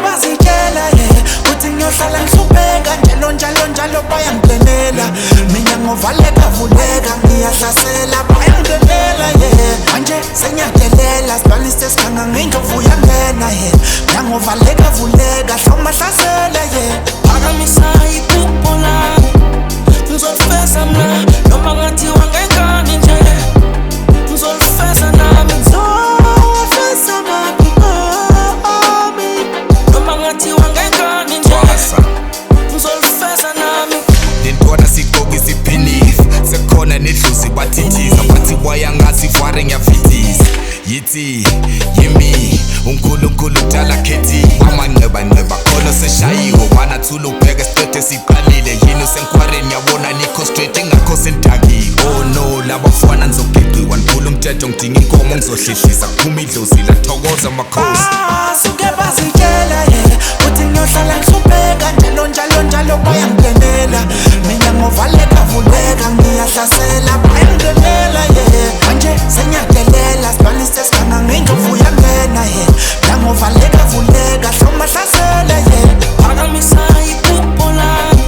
bazitshela uthi ngiyohlala ngihlupheka njalo bayangidenela. Mina ngovaleka vuleka ngiyahlasela bayangidenela manje sengiyadelela sibalise sikhanga ngindovuya ngena mina ngovaleka vuleka hlomahlasela Phakamisa iphupho lami ngizolifeza mna noma ngathiwa ngekani nje. Ngizolifeza nami ngizolifeza amaphupho ami noma ngathiwa ngekani nje. Ngizolifeza nami lentwana sigqokisa iphinifa sekhona nedlozi bathithiza bathi wayangasivare ngiyavithisa yithi yimi uNkulunkulu udala khethi amanqeba khona seshayiwe wanathula ubheke sithethe siqalile yini usenkhwareni yabona nikho straight ingakho sendakile. Oh no labafana nizogeqiwa niphula umthetho ngidinga inkomo ngizohlehlisa kuphuma idlozi lathokoza makhosi. Suke bazitshela uthi ngiyohlala ngihlupheka njalo bayangidenela. Mina ngovaleka vuleka ngiyahlasela bayangidenela manje sengiyadelela sibalise sikhanga ngindovuya ngena mina ngovaleka vuleka hlomahlasela phakamisa iphupho lami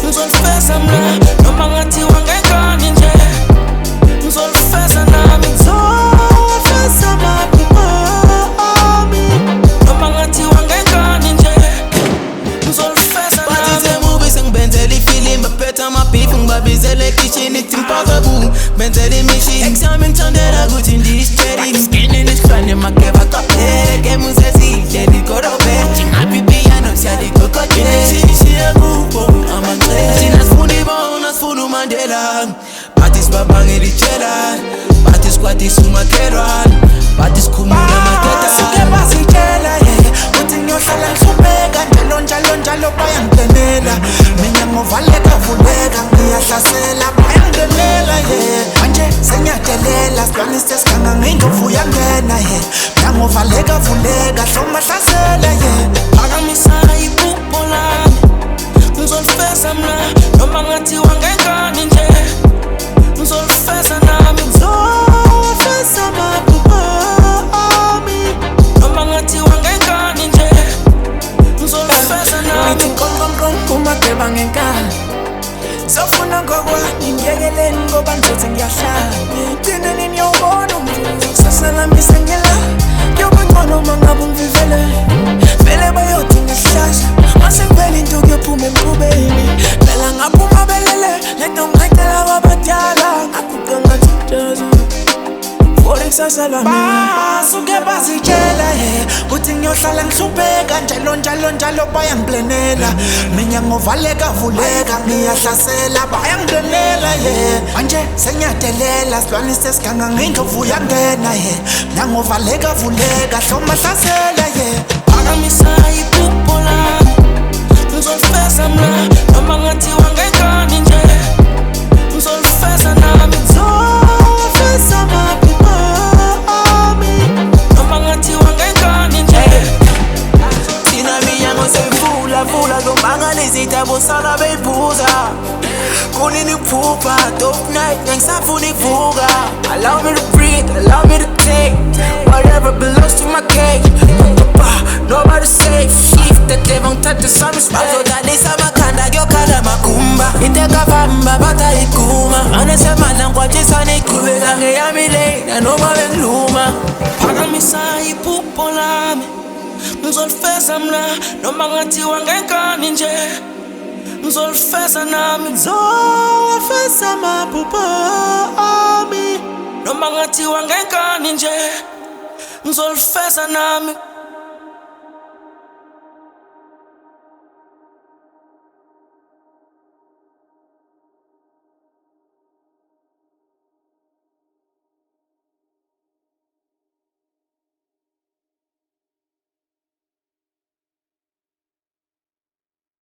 ngizolifeza mna noma ngathiwa ngekani nje. Ngizolifeza nami ngizolifeza amaphupho ami noma ngathiwa ngekani nje. Ngizolifeza nami batithe movie sengibenzela ifilimu baphetha amabeef ngibabizele ekitchen ithi mpakabu benzela imishi exami ngithandela ukuthi ndiyistraight skinning isihlwane emakeba qaphele game usesihle likorobe ngaphi piano siyalikokodela sishiya kubo amancela thina sifuna ibona sifuna uMandela bathi sibabangela itshela bathi sikwatisa umakhelwane bathi sikhumula amadada. Suke bazitshela uthi ngiyohlala ngihlupheka njalo bayangidenela. Mina ngovaleka vuleka ngiyahlasela bayangidenela manje sengiyadelela sibalise sikhanga ngindovuya ngena mina ngovaleka vuleka hlomahlasela phakamisa iphupho lami ngizolifeza mna noma ngathiwa ngekani nje. Ngizolifeza nami ngizolifeza amaphupho ami noma ngathiwa ngekani nje. Ngizolifeza nami ngithi kumakeba ngenkani sofuna ngokwani ngiyekeleni ngoba ngizothi ngiyahlala ngigcineni niyobona umvuzo kusasa lami sengila ngiyobangcono uma ngabe ungivivele vele bayodinga isihlahla mase ngivele into kuyophuma emqubeni phela ngaphuma belele lento ngiqedela abadala ngaguqa ngathi jaza kusasa lami. Basuke bazitshela uthi ngiyohlala ngihlupheka njalo bayangidenela. Mina ngovaleka vuleka ngiyahlasela bayangidenela manje sengiyadelela sibalise sikhanga ngindovuya ngena mina ngovaleka vuleka hlomahlasela phakamisa iphupho lami ngizolifeza mna noma ngathiwa ngekani nje. Ngizolifeza nami ngizolifeza amaphupho ami noma ngathiwa ngekani nje. Thina minyango seyivula zomangalisa ithabo sala beyibuza kunini kuphupha dope night ngisafuna ikuvuka. Allow me to breathe, allow me to take whatever belongs to my cake. Nobody safe, shift the devil ngithatha some respect. Bazodlalisa amakhanda kuyokhala makumba into ekavamba batayiguma anesemandla ngikwatshisa neyiqhubeka ngeyami lane noma bengiluma. Phakamisa iphupho lami ngizolifeza mna noma ngathiwa ngekani nje. Ngizolifeza nami ngizolifeza amaphupho ami noma ngathiwa ngekani nje. Ngizolifeza nami